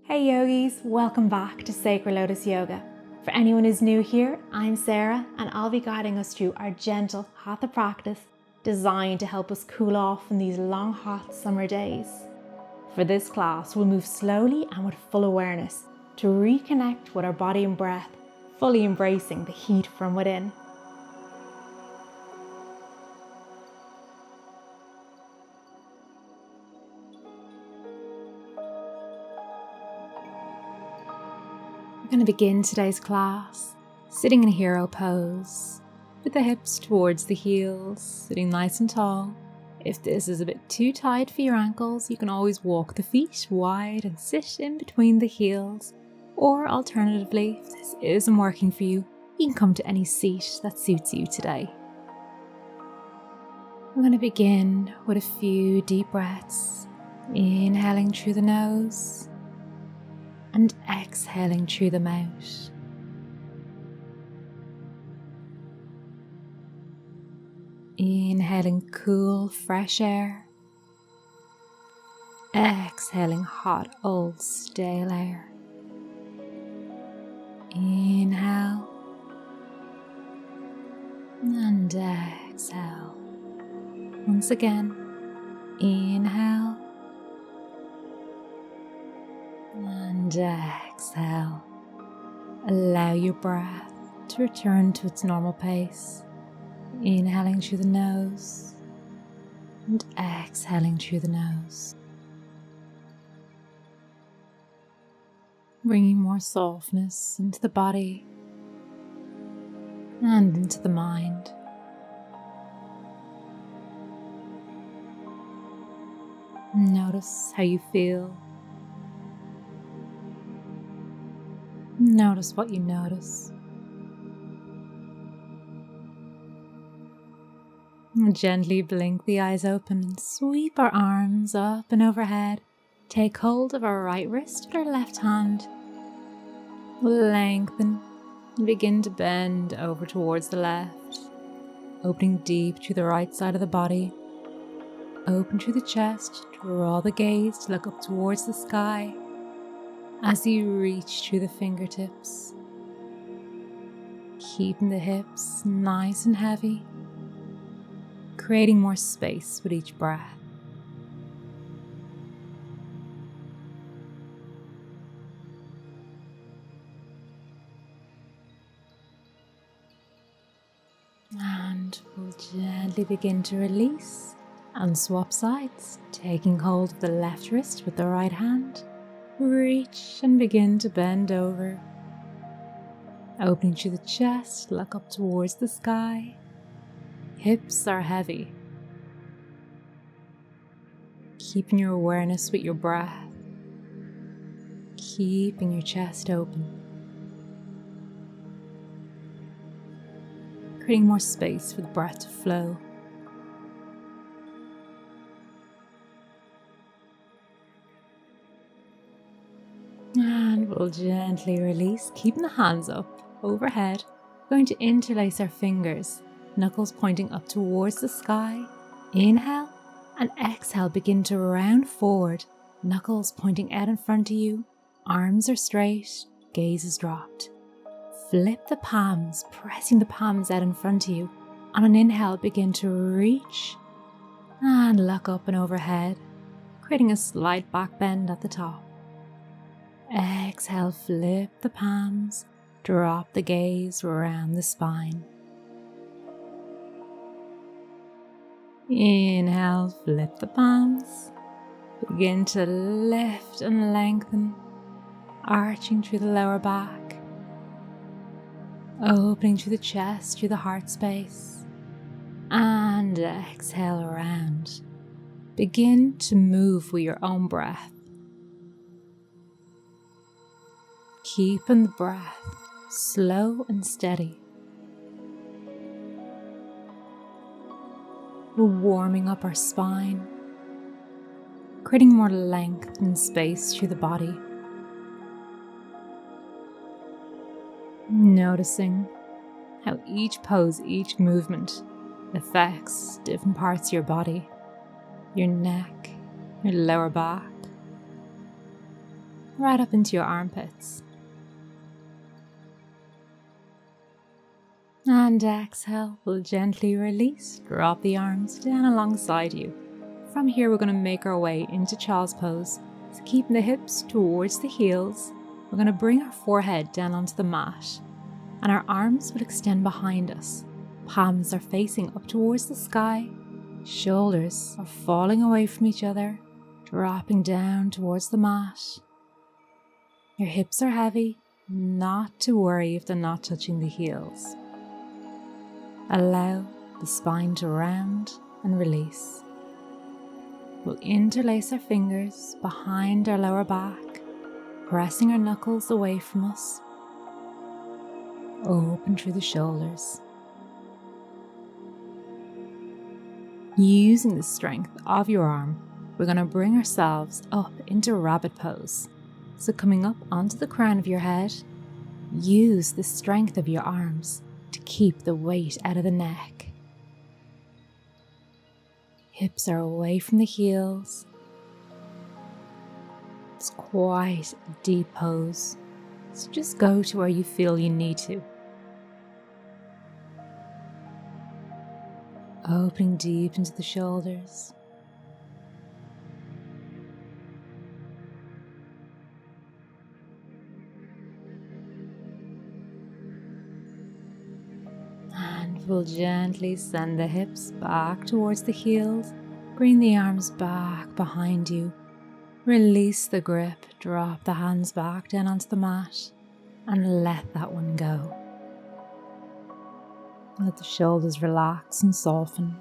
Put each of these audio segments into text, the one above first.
Hey yogis, welcome back to Sacred Lotus Yoga. For anyone who's new here, I'm Sarah and I'll be guiding us through our gentle Hatha practice designed to help us cool off in these long hot summer days. For this class, we'll move slowly and with full awareness to reconnect with our body and breath, fully embracing the heat from within. We're going to begin today's class sitting in a hero pose with the hips towards the heels, sitting nice and tall. If this is a bit too tight for your ankles, you can always walk the feet wide and sit in between the heels. Or alternatively, if this isn't working for you, you can come to any seat that suits you today. We're going to begin with a few deep breaths, inhaling through the nose and exhaling through the mouth. Inhaling cool, fresh air. Exhaling hot, old, stale air. Inhale and exhale. Once again, inhale and exhale. Allow your breath to return to its normal pace. Inhaling through the nose and exhaling through the nose. Bringing more softness into the body and into the mind. Notice how you feel. Notice what you notice. Gently blink the eyes open and sweep our arms up and overhead. Take hold of our right wrist with our left hand. Lengthen and begin to bend over towards the left, opening deep through the right side of the body. Open through the chest, draw the gaze to look up towards the sky as you reach through the fingertips. Keeping the hips nice and heavy, creating more space with each breath. And we'll gently begin to release and swap sides, taking hold of the left wrist with the right hand. Reach and begin to bend over. Opening through the chest, look up towards the sky. Hips are heavy. Keeping your awareness with your breath. Keeping your chest open. Creating more space for the breath to flow. And we'll gently release, keeping the hands up overhead. We're going to interlace our fingers, knuckles pointing up towards the sky. Inhale and exhale, begin to round forward, knuckles pointing out in front of you. Arms are straight, gaze is dropped. Flip the palms, pressing the palms out in front of you. On an inhale, begin to reach and look up and overhead, creating a slight back bend at the top. Exhale, flip the palms, drop the gaze around the spine. Inhale, flip the palms, begin to lift and lengthen, arching through the lower back, opening through the chest, through the heart space, and exhale around. Begin to move with your own breath. Keeping the breath slow and steady. We're warming up our spine, creating more length and space through the body. Noticing how each pose, each movement affects different parts of your body, your neck, your lower back, right up into your armpits. And exhale, we'll gently release, drop the arms down alongside you. From here, we're going to make our way into child's pose. So keeping the hips towards the heels, we're going to bring our forehead down onto the mat, and our arms will extend behind us. Palms are facing up towards the sky, shoulders are falling away from each other, dropping down towards the mat. Your hips are heavy, not to worry if they're not touching the heels. Allow the spine to round and release. We'll interlace our fingers behind our lower back, pressing our knuckles away from us. Open through the shoulders. Using the strength of your arm, we're going to bring ourselves up into rabbit pose. So coming up onto the crown of your head, use the strength of your arms to keep the weight out of the neck. Hips are away from the heels. It's quite a deep pose, so just go to where you feel you need to. Opening deep into the shoulders. And we'll gently send the hips back towards the heels. Bring the arms back behind you. Release the grip, drop the hands back down onto the mat, and let that one go. Let the shoulders relax and soften.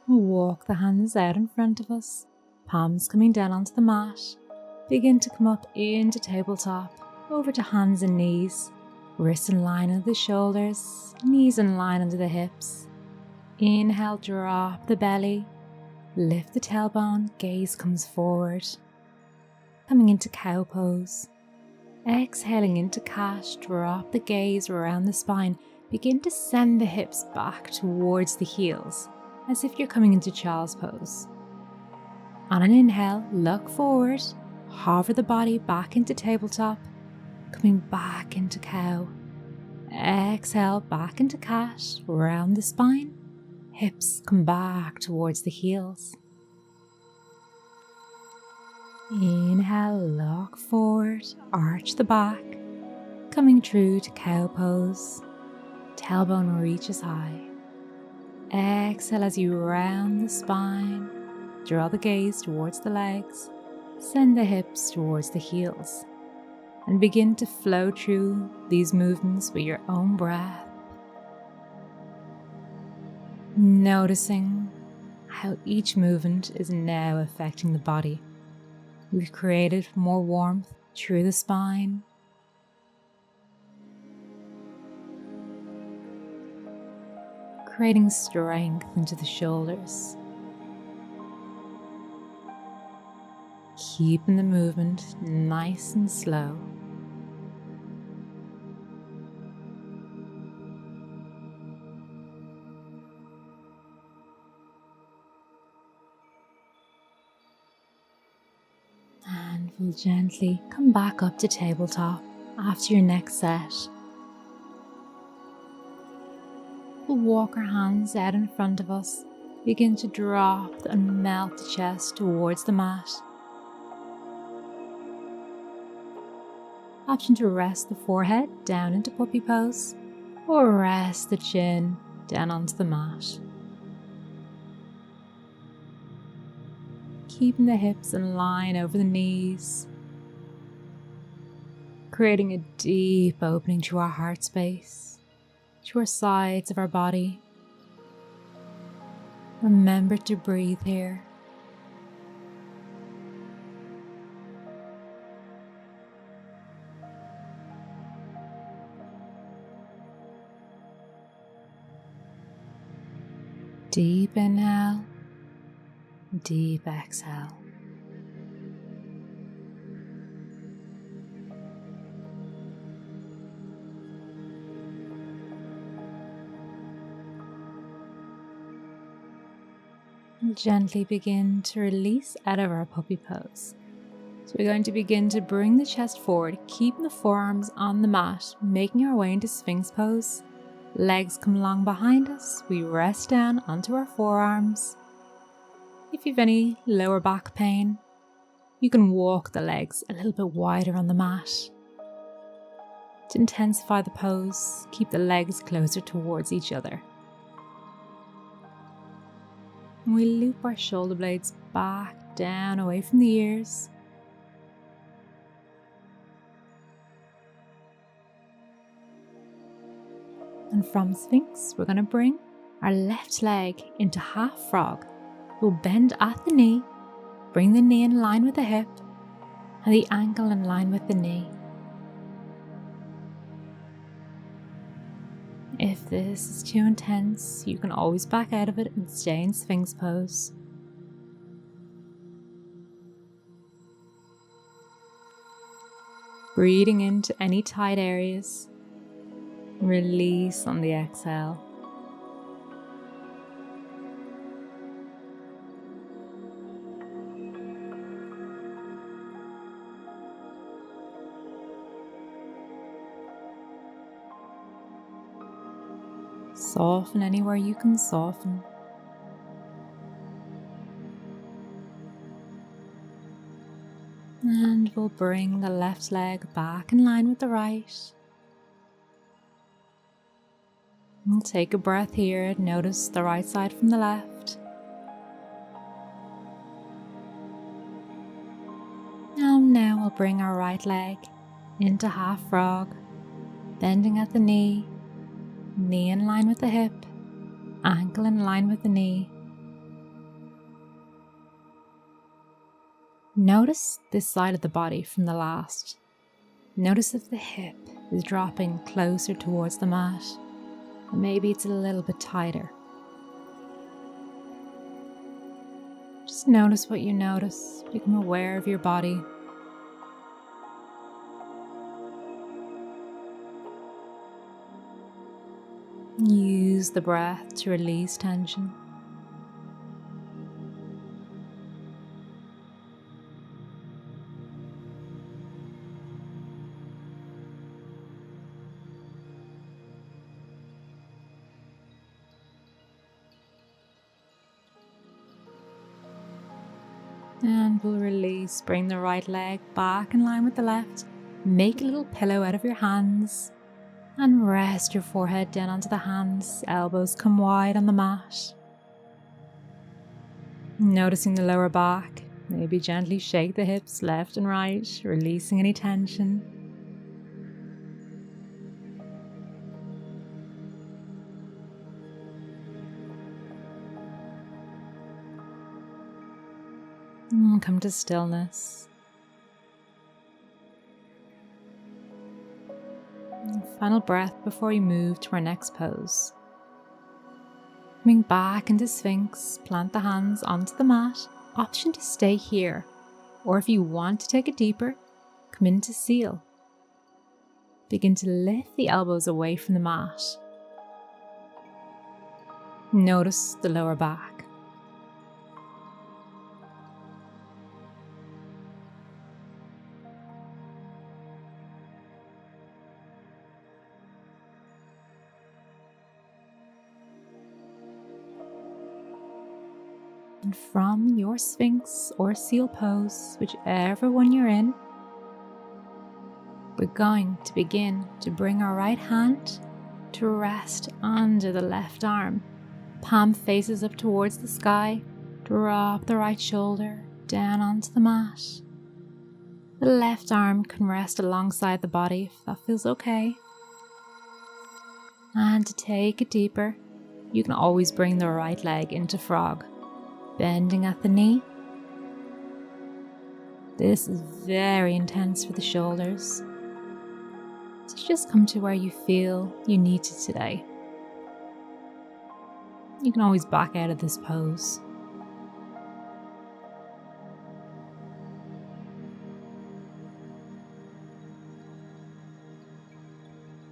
We'll walk the hands out in front of us, palms coming down onto the mat. Begin to come up into tabletop, over to hands and knees. Wrists in line under the shoulders, knees in line under the hips. Inhale, drop the belly, lift the tailbone, gaze comes forward. Coming into cow pose. Exhaling into cat, drop the gaze around the spine. Begin to send the hips back towards the heels, as if you're coming into child's pose. On an inhale, look forward, hover the body back into tabletop. Coming back into cow. Exhale back into cat, round the spine. Hips come back towards the heels. Inhale, lock forward, arch the back. Coming through to cow pose. Tailbone reaches high. Exhale as you round the spine. Draw the gaze towards the legs. Send the hips towards the heels. And begin to flow through these movements with your own breath. Noticing how each movement is now affecting the body. We've created more warmth through the spine. Creating strength into the shoulders. Keeping the movement nice and slow. And we'll gently come back up to tabletop after your next set. We'll walk our hands out in front of us. Begin to drop and melt the chest towards the mat. Option to rest the forehead down into puppy pose, or rest the chin down onto the mat. Keeping the hips in line over the knees, creating a deep opening to our heart space, to our sides of our body. Remember to breathe here. Deep inhale, deep exhale. And gently begin to release out of our puppy pose. So we're going to begin to bring the chest forward, keeping the forearms on the mat, making our way into Sphinx pose. Legs come along behind us. We rest down onto our forearms. If you have any lower back pain, you can walk the legs a little bit wider on the mat. To intensify the pose, keep the legs closer towards each other. We loop our shoulder blades back down away from the ears. And from Sphinx, we're going to bring our left leg into half frog. We'll bend at the knee, bring the knee in line with the hip, and the ankle in line with the knee. If this is too intense, you can always back out of it and stay in Sphinx pose. Breathing into any tight areas. Release on the exhale. Soften anywhere you can soften. And we'll bring the left leg back in line with the right. And take a breath here. Notice the right side from the left. And now we'll bring our right leg into half frog, bending at the knee, knee in line with the hip, ankle in line with the knee. Notice this side of the body from the last. Notice if the hip is dropping closer towards the mat, or maybe it's a little bit tighter. Just notice what you notice. Become aware of your body. Use the breath to release tension. And we'll release. Bring the right leg back in line with the left. Make a little pillow out of your hands. And rest your forehead down onto the hands. Elbows come wide on the mat. Noticing the lower back. Maybe gently shake the hips left and right, releasing any tension. And come to stillness. Final breath before we move to our next pose. Coming back into Sphinx, plant the hands onto the mat. Option to stay here, or if you want to take it deeper, come into Seal. Begin to lift the elbows away from the mat. Notice the lower back. And from your Sphinx or Seal pose, whichever one you're in, we're going to begin to bring our right hand to rest under the left arm. Palm faces up towards the sky. Drop the right shoulder down onto the mat. The left arm can rest alongside the body if that feels okay. And to take it deeper, you can always bring the right leg into frog. Bending at the knee. This is very intense for the shoulders. So just come to where you feel you need to today. You can always back out of this pose.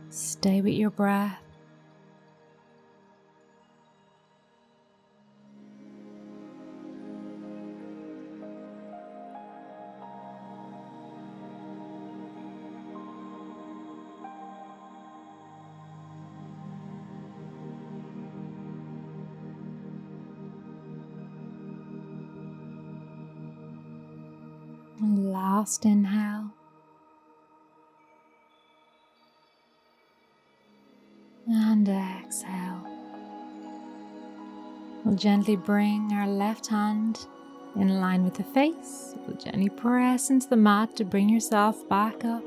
Stay with your breath. And last inhale. And exhale. We'll gently bring our left hand in line with the face. We'll gently press into the mat to bring yourself back up.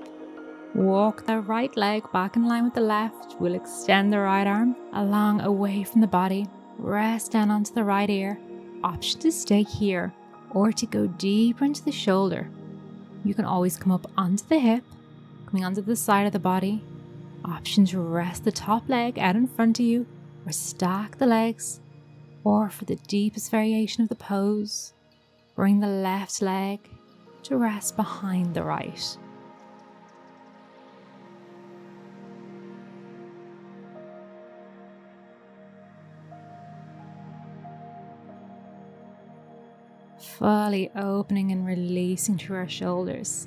Walk the right leg back in line with the left. We'll extend the right arm along away from the body. Rest down onto the right ear. Option to stay here or to go deeper into the shoulder. You can always come up onto the hip, coming onto the side of the body. Option to rest the top leg out in front of you or stack the legs. Or for the deepest variation of the pose, bring the left leg to rest behind the right. Fully opening and releasing through our shoulders,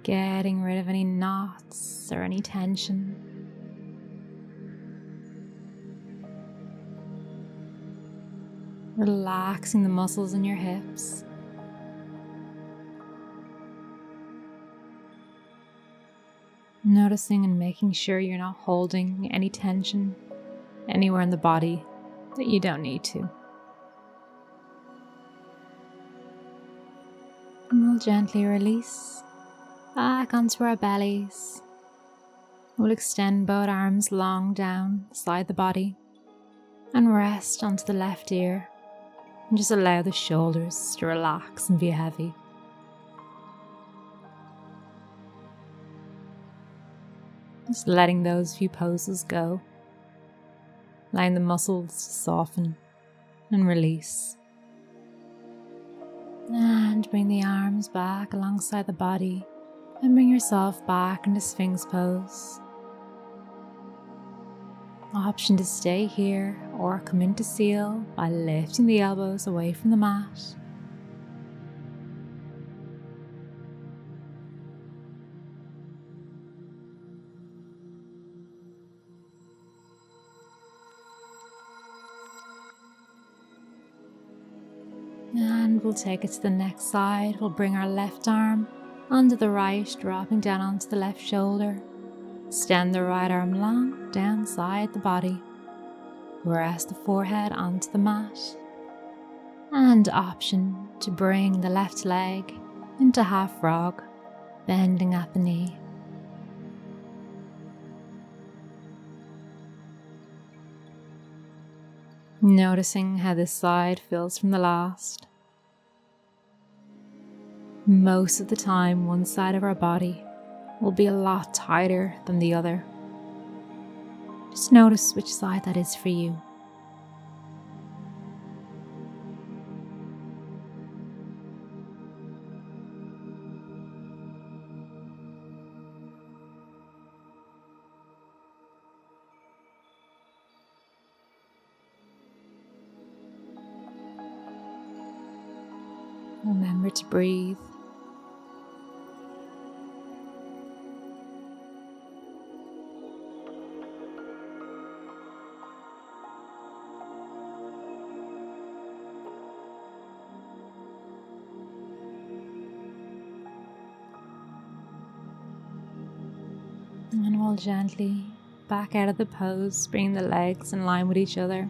getting rid of any knots or any tension. Relaxing the muscles in your hips. Noticing and making sure you're not holding any tension anywhere in the body that you don't need to. And we'll gently release back onto our bellies. We'll extend both arms long down beside the body and rest onto the left ear. And just allow the shoulders to relax and be heavy. Just letting those few poses go. Allowing the muscles to soften and release. And bring the arms back alongside the body and bring yourself back into sphinx pose. Option to stay here or come into seal by lifting the elbows away from the mat. And we'll take it to the next side. We'll bring our left arm onto the right, dropping down onto the left shoulder. Extend the right arm long down side the body. Rest the forehead onto the mat. And option to bring the left leg into half frog, bending at the knee. Noticing how this side feels from the last. Most of the time, one side of our body will be a lot tighter than the other. Just notice which side that is for you. Remember to breathe. And we'll gently back out of the pose, bring the legs in line with each other.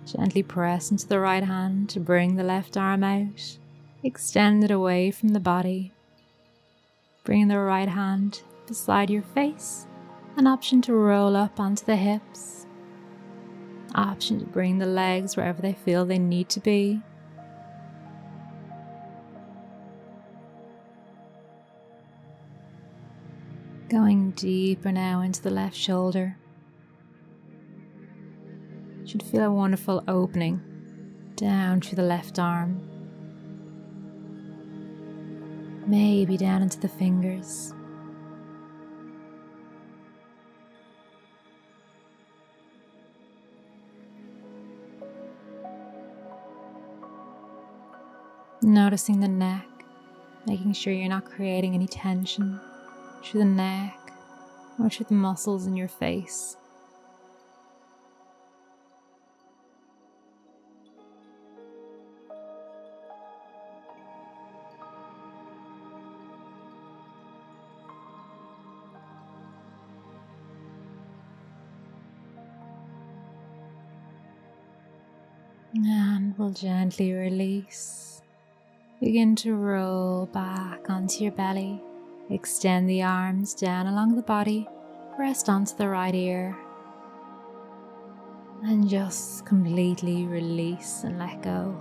Gently press into the right hand to bring the left arm out. Extend it away from the body. Bring the right hand beside your face. An option to roll up onto the hips. Option to bring the legs wherever they feel they need to be. Going deeper now into the left shoulder. You should feel a wonderful opening down through the left arm. Maybe down into the fingers. Noticing the neck, making sure you're not creating any tension through the neck or through the muscles in your face. And we'll gently release. Begin to roll back onto your belly. Extend the arms down along the body. Rest onto the right ear. And just completely release and let go.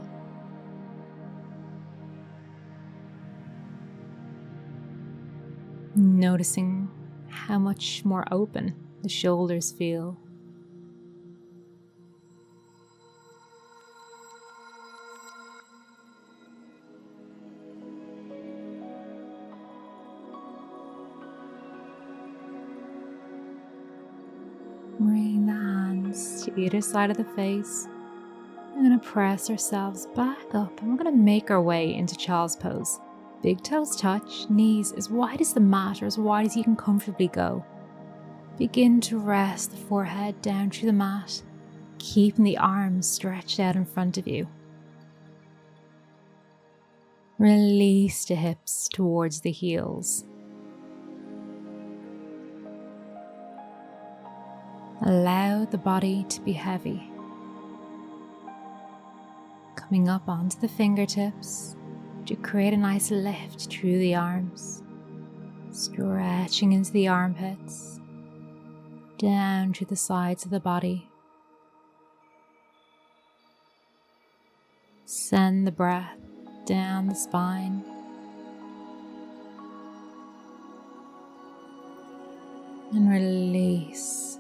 Noticing how much more open the shoulders feel. Bring the hands to either side of the face. We're going to press ourselves back up and we're going to make our way into child's pose. Big toes touch, knees as wide as the mat or as wide as you can comfortably go. Begin to rest the forehead down through the mat, keeping the arms stretched out in front of you. Release the hips towards the heels. Allow the body to be heavy. Coming up onto the fingertips to create a nice lift through the arms. Stretching into the armpits, down to the sides of the body. Send the breath down the spine. And release.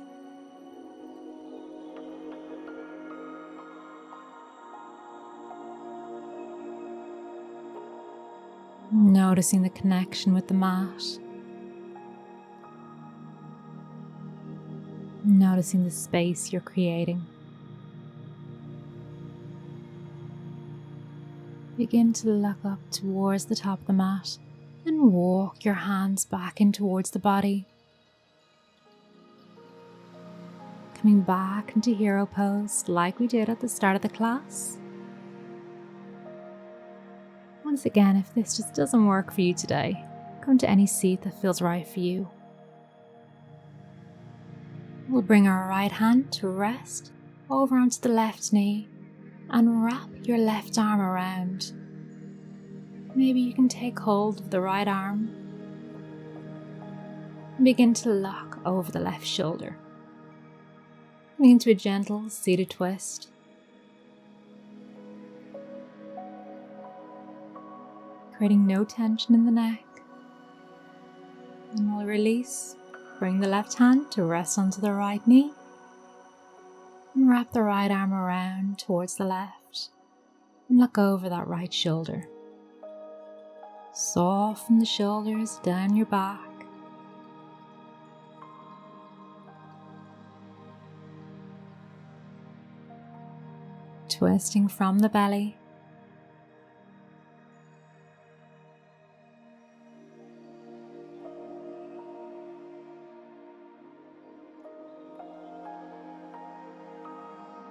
Noticing the connection with the mat. Noticing the space you're creating. Begin to look up towards the top of the mat and walk your hands back in towards the body. Coming back into hero pose like we did at the start of the class. Once again, if this just doesn't work for you today, come to any seat that feels right for you. We'll bring our right hand to rest over onto the left knee and wrap your left arm around. Maybe you can take hold of the right arm and begin to lock over the left shoulder. Coming into a gentle seated twist. Creating no tension in the neck. And we'll release. Bring the left hand to rest onto the right knee. And wrap the right arm around towards the left. And look over that right shoulder. Soften the shoulders down your back. Twisting from the belly.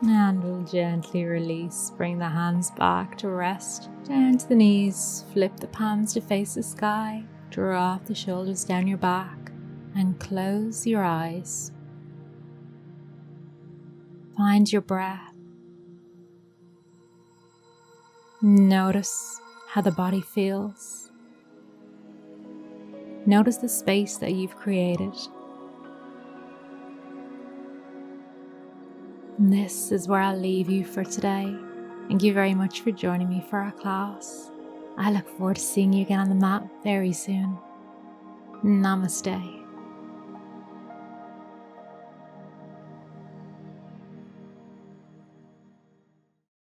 And we'll gently release, bring the hands back to rest, down to the knees, flip the palms to face the sky, drop the shoulders down your back, and close your eyes. Find your breath. Notice how the body feels. Notice the space that you've created. And this is where I'll leave you for today. Thank you very much for joining me for our class. I look forward to seeing you again on the mat very soon. Namaste.